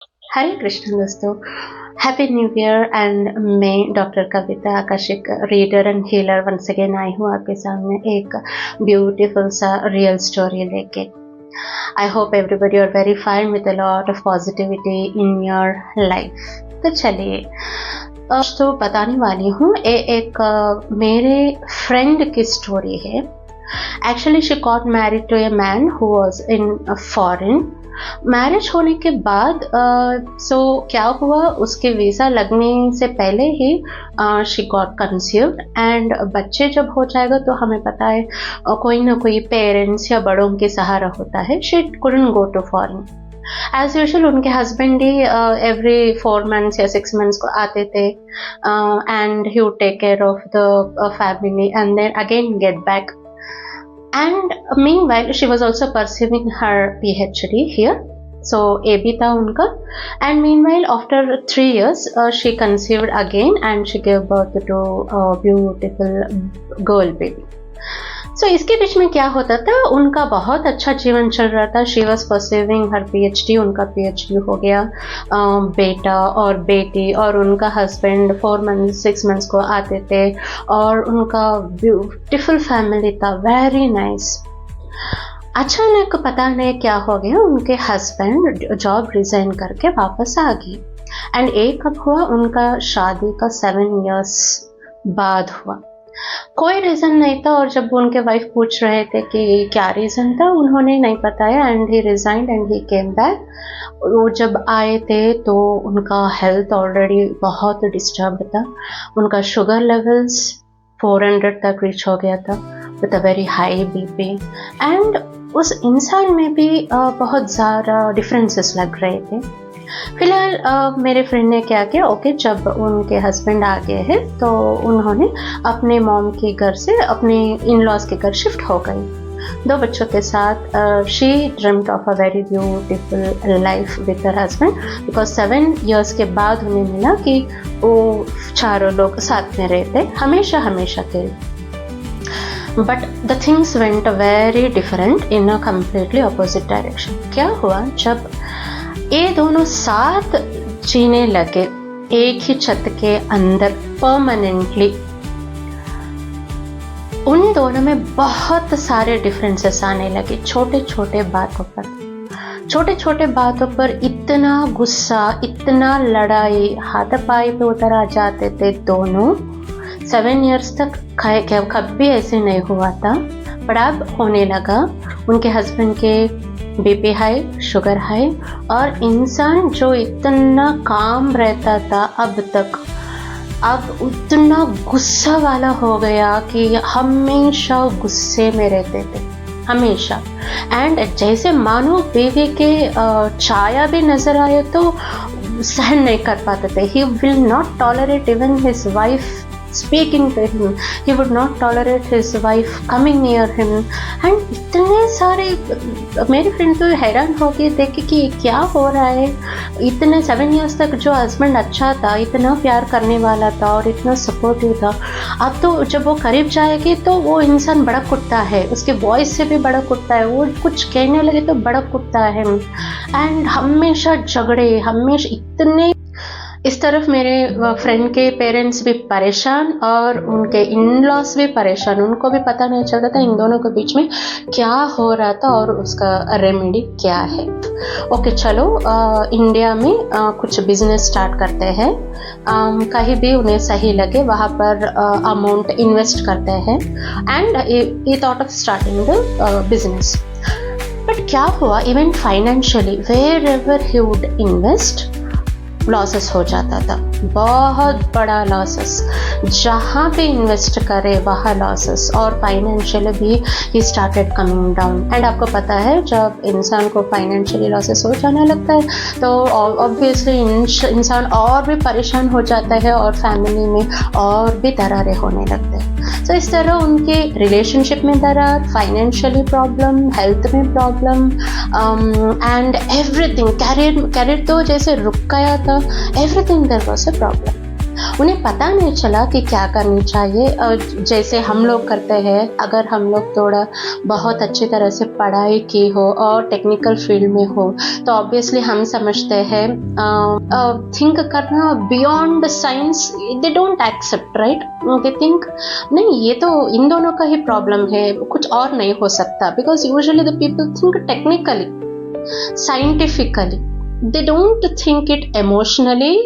हरे कृष्ण दोस्तों, happy new year. And मैं doctor Kavita akashic, reader and healer, once again I हूँ आपके सामने एक ब्यूटीफुल सा रियल स्टोरी लेके। I hope everybody are very fine with a lot of positivity in your life. तो चलिए आज तो बताने वाली हूँ एक मेरे फ्रेंड की स्टोरी है। Actually she got married to a man who was in foreign. Marriage होने के बाद क्या हुआ, उसके वीज़ा लगने से पहले ही शी गॉट कंसीव्ड। एंड बच्चे जब हो जाएगा तो हमें पता है कोई ना कोई पेरेंट्स या बड़ों के सहारा होता है। She couldn't go to foreign as usual. उनके हस्बैंड ही एवरी 4 मंथ्स या 6 मंथ्स को आते थे and he would take care of the family and then again get back. And meanwhile, she was also pursuing her PhD here. So ये भी था उनका. And meanwhile, after 3 years, she conceived again and she gave birth to a beautiful girl baby. So इसके बीच में क्या होता था, उनका बहुत अच्छा जीवन चल रहा था. She was perceiving her PhD. उनका PhD हो गया, बेटा और बेटी, और उनका हस्बैंड 4 मंथ्स 6 मंथ्स को आते थे और उनका ब्यूटीफुल फैमिली था, वेरी नाइस. अचानक पता नहीं क्या हो गया, उनके हस्बैंड जॉब रिजाइन करके वापस आ गई. एंड एक कब हुआ, उनका शादी का 7 इयर्स बाद हुआ. कोई रीज़न नहीं था. और जब उनके वाइफ पूछ रहे थे कि क्या रीज़न था, उन्होंने नहीं बताया. And he resigned and he came back. वो जब आए थे तो उनका हेल्थ ऑलरेडी बहुत डिस्टर्ब था. उनका शुगर लेवल्स 400 तक रीच हो गया था with a very high BP. And उस इंसान में भी बहुत ज़्यादा डिफरेंसेस लग रहे थे. फिलहाल मेरे फ्रेंड ने क्या किया, ओके जब उनके हस्बैंड आ गए हैं तो उन्होंने अपने मॉम के घर से अपने इन लॉज के घर शिफ्ट हो गई 2 बच्चों के साथ. She dreamed of a very beautiful life with her husband, because 7 years के बाद उन्हें मिला कि वो चारों लोग साथ में रहते हमेशा हमेशा के लिए. But the things went very different in a completely opposite direction. क्या हुआ, जब ये दोनों साथ जीने लगे एक ही छत के अंदर परमानेंटली, उन दोनों में बहुत सारे डिफरेंसेस आने लगे. छोटे छोटे बातों पर इतना गुस्सा, इतना लड़ाई, हाथापाई पे उतर आ जाते थे दोनों. 7 इयर्स तक कभी ऐसे नहीं हुआ था, पर अब होने लगा. उनके हस्बैंड के BP हाई, शुगर हाई, और इंसान जो इतना काम रहता था अब उतना गुस्सा वाला हो गया कि हमेशा गुस्से में रहते थे, हमेशा. एंड जैसे मानो बीवी के छाया भी नजर आए तो सहन नहीं कर पाते थे. He will not tolerate even his wife speaking to him. He would not tolerate his wife coming near him. And इतने सारे, मेरी फ्रेंड तो हैरान हो गई देख के कि क्या हो रहा है. इतने 7 इयर्स तक जो हस्बैंड अच्छा था, इतना प्यार करने वाला था और इतना सपोर्टिव था, अब तो जब वो करीब जाएगी तो वो इंसान बड़ा कुत्ता है, उसके वॉइस से भी बड़ा कुत्ता है, वो कुछ कहने लगे तो बड़ा कुत्ता है. एंड हमेशा झगड़े, हमेशा इतने. इस तरफ मेरे फ्रेंड के पेरेंट्स भी परेशान और उनके इन लॉस भी परेशान. उनको भी पता नहीं चलता था इन दोनों के बीच में क्या हो रहा था और उसका रेमेडी क्या है. ओके चलो, इंडिया में कुछ बिजनेस स्टार्ट करते हैं. कहीं भी उन्हें सही लगे वहाँ पर अमाउंट इन्वेस्ट करते हैं. And he thought of starting the business. But क्या हुआ, even financially wherever he would invest, losses हो जाता था, बहुत बड़ा लॉसेस. जहाँ पे इन्वेस्ट करे वहाँ लॉसेस, और फाइनेंशियली भी he started coming down. And आपको पता है जब इंसान को फाइनेंशियली लॉसेस हो जाने लगता है तो ऑब्वियसली इंसान और भी परेशान हो जाता है और फैमिली में और भी दरारें होने लगते हैं. तो इस तरह उनके रिलेशनशिप में दरार, फाइनेंशियली प्रॉब्लम, हेल्थ में प्रॉब्लम, एंड एवरीथिंग. कैरियर तो जैसे रुक गया था. Everything there was a problem. उन्हें पता नहीं चला कि क्या करनी चाहिए। जैसे हम लोग करते हैं, अगर हम लोग थोड़ा बहुत अच्छी तरह से पढ़ाई की हो और टेक्निकल फील्ड में हो तो ऑब्वियसली हम समझते हैं थिंक करना beyond science they don't accept, right. They think नहीं, ये तो इन दोनों का ही प्रॉब्लम है, कुछ और नहीं हो सकता, because usually the people think technically, scientifically, they don't think it emotionally,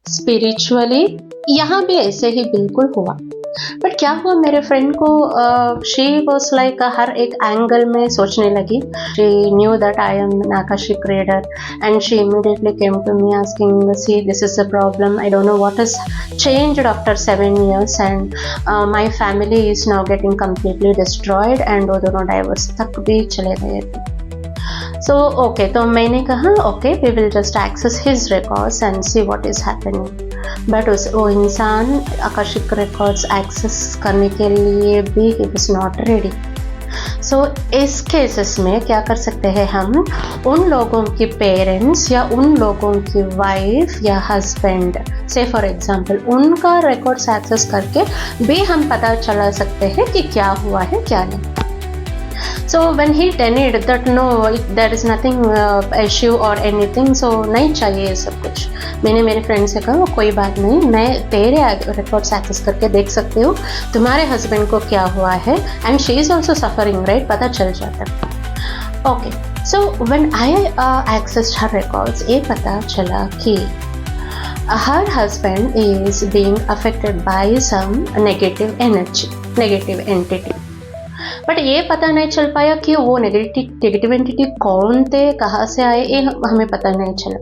spiritually. यहाँ भी ऐसे ही बिल्कुल हुआ। बट क्या हुआ, मेरे फ्रेंड को शी वॉज लाइक हर एक एंगल में सोचने लगी। She knew that I am an Akashic reader and she immediately came to me asking, see this is the problem, I don't know what has changed after 7 years and my family is now getting completely destroyed and वो दोनों diverse तक भी चले गए थे। So okay, तो मैंने कहा okay we will just access his records and see what is happening. But वो इंसान आकाशिक रिकॉर्ड्स एक्सेस करने के लिए भी he was not ready. So इस केसेस में क्या कर सकते हैं हम, उन लोगों की पेरेंट्स या उन लोगों की वाइफ या हस्बैंड से फॉर एग्जांपल उनका रिकॉर्ड्स एक्सेस करके भी हम पता चला सकते हैं कि क्या हुआ है क्या नहीं। So when he denied that no there is nothing issue or anything, so नहीं चाहिए ये सब कुछ, मैंने मेरे फ्रेंड से कहा कोई बात नहीं, मैं तेरे रिकॉर्ड्स एक्सेस करके देख सकती हूँ तुम्हारे हस्बैंड को क्या हुआ है and she is also suffering, right, पता चल जाता है। Okay, so when I accessed her records, ये पता चला कि her husband is being affected by some negative energy, negative entity। But ये पता नहीं चल पाया कि वो नेगेटिव एंटिटी कौन थे, कहाँ से आए, ये हमें पता नहीं चला।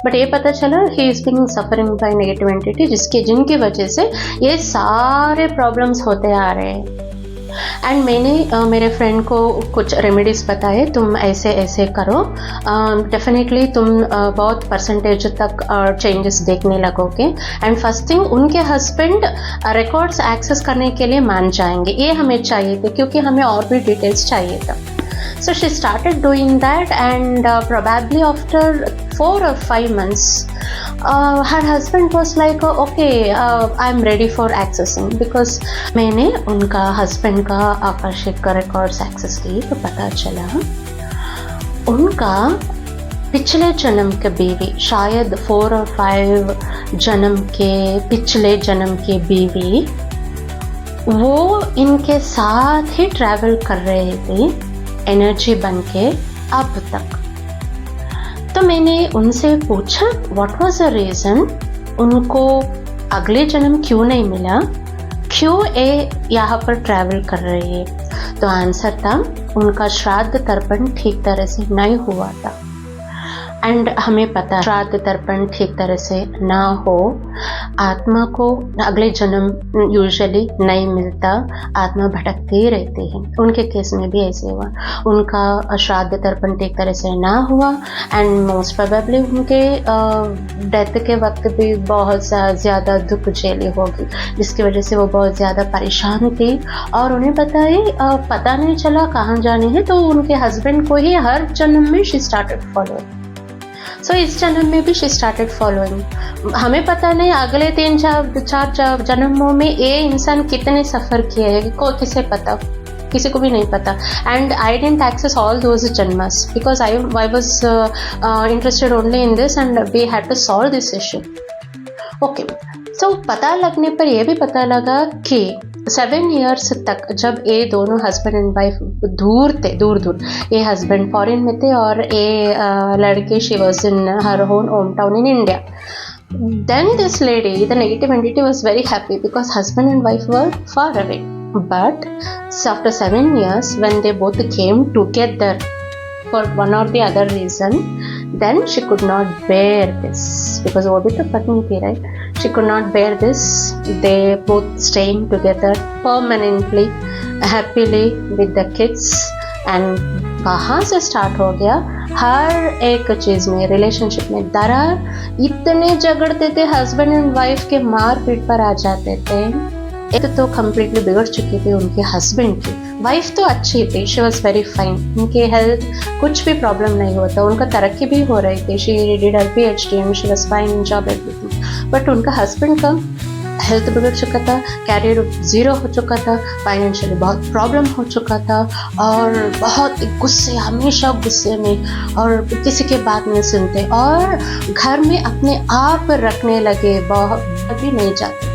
बट ये पता चला he is being suffering by negative entity, जिनकी वजह से ये सारे प्रॉब्लम्स होते आ रहे हैं। एंड मैंने मेरे फ्रेंड को कुछ रेमेडीज़ बताए, तुम ऐसे ऐसे करो, डेफिनेटली तुम बहुत परसेंटेज तक चेंजेस देखने लगोगे। एंड फर्स्ट थिंग, उनके हस्बैंड रिकॉर्ड्स एक्सेस करने के लिए मान जाएंगे, ये हमें चाहिए थे क्योंकि हमें और भी डिटेल्स चाहिए था। So she started doing that and probably after 4 or 5 months her husband was like okay I'm ready for accessing, because मैंने उनका हस्बैंड का आकाशिक रिकॉर्ड्स एक्सेस की तो पता चला उनका पिछले जन्म के बीवी, शायद 4 और 5 जन्म के पिछले जन्म की बीवी, वो इनके साथ ही ट्रैवल कर रहे थे एनर्जी बन के अब तक। तो मैंने उनसे पूछा व्हाट वाज द रीज़न, उनको अगले जन्म क्यों नहीं मिला, क्यों ये यहाँ पर ट्रैवल कर रही है। तो आंसर था उनका श्राद्ध तर्पण ठीक तरह से नहीं हुआ था। एंड हमें पता श्राद्ध तर्पण ठीक तरह से ना हो, आत्मा को अगले जन्म यूजुअली नहीं मिलता, आत्मा भटकती ही रहती है। उनके केस में भी ऐसे हुआ, उनका श्राद्ध तर्पण ठीक तरह से ना हुआ एंड मोस्ट प्रोबेबली उनके डेथ के वक्त भी बहुत ज़्यादा दुख झेली होगी, जिसकी वजह से वो बहुत ज़्यादा परेशान थी और उन्हें पता नहीं चला कहाँ जाने हैं। तो उनके हस्बैंड को ही हर जन्म में शी स्टार्टेड फॉलोइंग। सो इस जन्म में भी शी स्टार्टेड फॉलोइंग। हमें पता नहीं अगले 3-4 जन्मों में ये इंसान कितने सफ़र किए हैं, किसे पता, किसी को भी नहीं पता। And I didn't access all those जन्मस because I was interested only in this and we had to solve this issue. Okay, so पता लगने पर यह भी पता लगा कि 7 years तक जब ये दोनों हस्बैंड एंड वाइफ दूर, ये हस्बैंड फॉरेन में थे और ये लड़के she was in her home town in India. Then this lady, the negative entity, was very happy because husband and wife were far away. But after 7 years, when they both came together for one or the other reason, then she could not bear this because वो भी तो पत्नी थी, right? She could not bear this. They both staying together permanently, happily with the kids, and वहाँ से start हो गया हर एक चीज़ में, रिलेशनशिप में दरार। इतने झगड़ते थे, हस्बैंड एंड वाइफ के मार पीट पर आ जाते थे। एक तो कम्प्लीटली बिगड़ चुकी थी उनके हस्बैंड की, वाइफ तो अच्छी थी, शी वॉज वेरी फाइन, उनकी हेल्थ कुछ भी प्रॉब्लम नहीं हुआ था, उनका तरक्की भी हो रही थी, she did her PhD and she was fine in job everything. But उनका हस्बैंड का हेल्थ बिगड़ चुका था, कैरियर ज़ीरो हो चुका था, फाइनेंशियली बहुत प्रॉब्लम हो चुका था और बहुत गुस्से, हमेशा गुस्से में और किसी के बात नहीं सुनते और घर में अपने आप रखने लगे, बहुत भी नहीं जाते,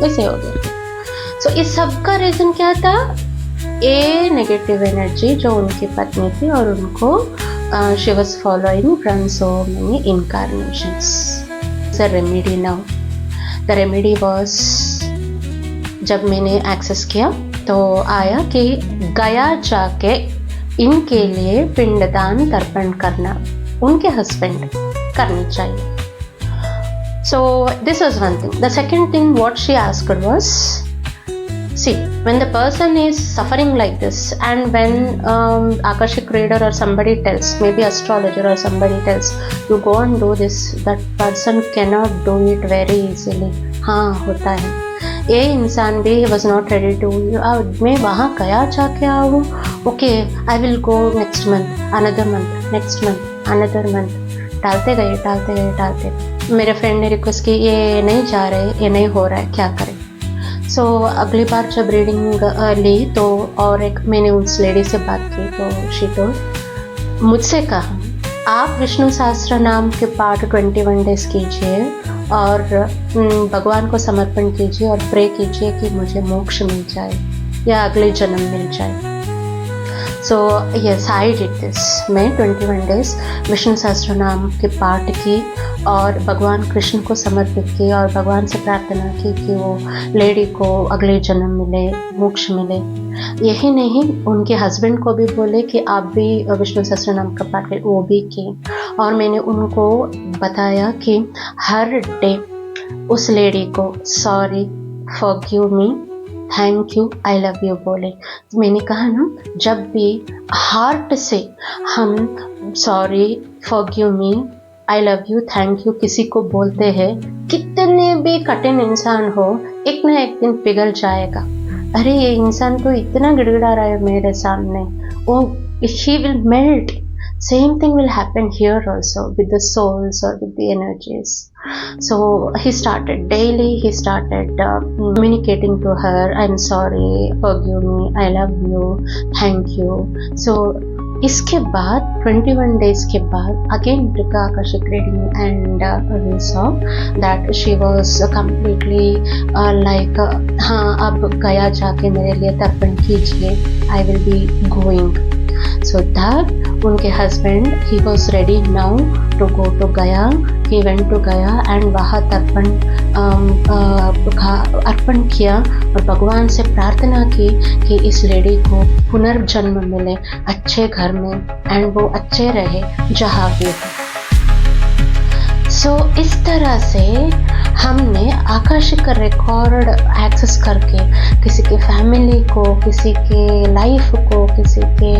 वैसे हो गए। सो इस सब का रीज़न क्या था? ए नेगेटिव एनर्जी जो उनकी पत्नी थी और उनको she was following from so many incarnations. The remedy now, the remedy was, जब मैंने एक्सेस किया तो आया कि गया जाके इनके लिए पिंडदान तर्पण करना उनके हस्बैंड करनी चाहिए। So this was one thing. The second thing what she asked was, see, when the person is suffering like this and when Akashic reader or somebody tells, maybe astrologer or somebody tells, you go and do this, that person cannot do it very easily. हाँ होता है, ये इंसान भी was not ready to, मैं वहाँ गया जाके आऊँ, okay I will go next month, another month, next month, another month, टालते गए। मेरे फ्रेंड ने रिक्वेस्ट की, ये नहीं जा रहे, ये नहीं हो रहा है, क्या करें? सो अगली बार जब रीडिंग ली तो और एक मैंने उस लेडी से बात की तो शी टोल्ड, मुझसे कहा आप विष्णु सहस्त्र नाम के पाठ 21 डेज कीजिए और भगवान को समर्पण कीजिए और प्रे कीजिए कि मुझे मोक्ष मिल जाए या अगले जन्म मिल जाए। So yes, I did this. मैं 21 डेज विष्णु सहस्त्र नाम के पाठ की और भगवान कृष्ण को समर्पित की और भगवान से प्रार्थना की कि वो लेडी को अगले जन्म मिले, मोक्ष मिले। यही नहीं, उनके हस्बैंड को भी बोले कि आप भी विष्णु सहस्त्र नाम का पाठ करें, वो भी किए। और मैंने उनको बताया कि हर डे उस लेडी को sorry, forgive me, thank you, I love you बोले। मैंने कहा ना, जब भी हार्ट से हम sorry, forgive me, I love you, thank you किसी को बोलते हैं, कितने भी कठिन इंसान हो, एक ना एक दिन पिघल जाएगा। अरे ये इंसान तो इतना गिड़गिड़ा रहा है मेरे सामने, वो he will melt. Same thing will happen here also with the souls or with the energies. So he started daily, he started communicating to her, I'm sorry, forgive me, I love you, thank you. So इसके बाद 21 days के बाद again took Akashic reading and we saw that she was completely like हाँ अब गया जाके मेरे लिए तर्पण कीजिए, I will be going. So that उनके husband, he was ready now to go to Gaya. He went to Gaya and वहाँ तर्पण अर्पण किया और भगवान से प्रार्थना की कि इस लेडी को पुनर्जन्म मिले अच्छे घर में एंड वो अच्छे रहे जहाँ भी हो। सो इस तरह से हमने आकाशिक रिकॉर्ड एक्सेस करके किसी के फैमिली को, किसी के लाइफ को, किसी के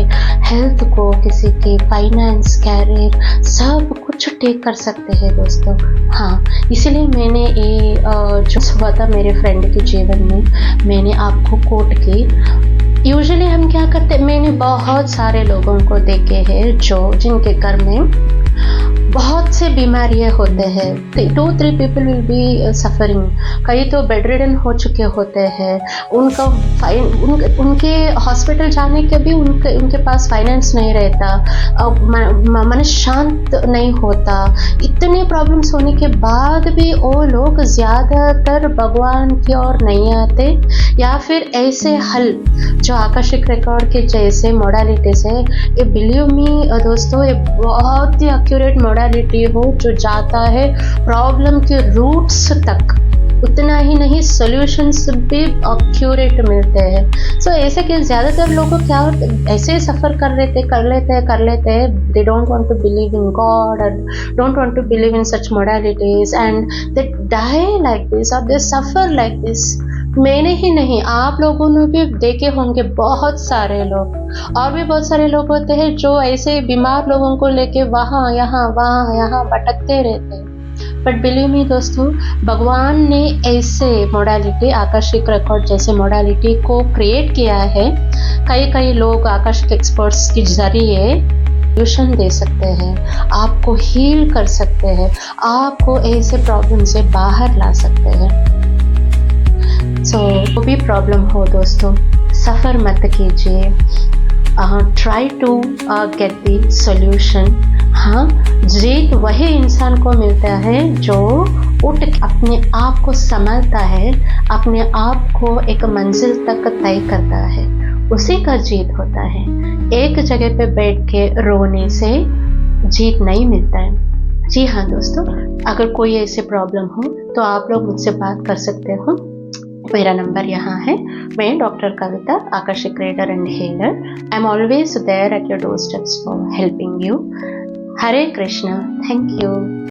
हेल्थ को, किसी के फाइनेंस, कैरियर, सब कुछ टेक कर सकते हैं दोस्तों। हाँ, इसलिए मैंने ये जो हुआ था मेरे फ्रेंड के जीवन में, मैंने आपको कोट की। यूजुअली हम क्या करते, मैंने बहुत सारे लोगों को देखे हैं जो जिनके घर में बहुत से बीमारियां होते हैं, 2-3 पीपल विल बी सफरिंग, कई तो बेड रिडन हो चुके होते हैं, उनका उनके हॉस्पिटल जाने के भी उनके पास फाइनेंस नहीं रहता, मन शांत नहीं होता, इतने प्रॉब्लम्स होने के बाद भी वो लोग ज़्यादातर भगवान की ओर नहीं आते या फिर ऐसे हल जो आकाशिक रिकॉर्ड के जैसे मोडालिटीज़ है, ये बिलीव मी दोस्तों, ये बहुत ही एक्यूरेट मोडालिटी हो जो जाता है प्रॉब्लम के रूट्स तक। उतना ही नहीं, सॉल्यूशंस भी एक्यूरेट मिलते हैं। सो ऐसे कि ज़्यादातर लोगों को क्या ऐसे सफ़र कर लेते हैं, they don't want to believe in God और don't want to believe in such modalities and they die like this और दे सफ़र लाइक दिस। मैंने ही नहीं, आप लोगों ने भी देखे होंगे बहुत सारे लोग, और भी बहुत सारे लोग होते हैं जो ऐसे बीमार लोगों को लेके वहाँ यहाँ भटकते रहते हैं। बट बिलीव मी दोस्तों, भगवान ने ऐसे मोडालिटी, आकाशिक रिकॉर्ड जैसे मोडालिटी को क्रिएट किया है। कई लोग आकाशिक एक्सपर्ट्स के जरिए सॉल्यूशन दे सकते हैं, आपको हील कर सकते हैं, आपको ऐसे प्रॉब्लम से बाहर ला सकते हैं। सो जो भी प्रॉब्लम हो दोस्तों, सफ़र मत कीजिए, try to get the solution. हाँ, जीत वही इंसान को मिलता है जो उठ के अपने आप को संभालता है, अपने आप को एक मंजिल तक तय करता है, उसी का जीत होता है। एक जगह पे बैठ के रोने से जीत नहीं मिलता है। जी हाँ दोस्तों, अगर कोई ऐसे प्रॉब्लम हो तो आप लोग मुझसे बात कर सकते हो। मेरा नंबर यहाँ है। मैं doctor Kavita, Akashic reader and healer. I am always there at your doorsteps for helping you. Hare Krishna. Thank you.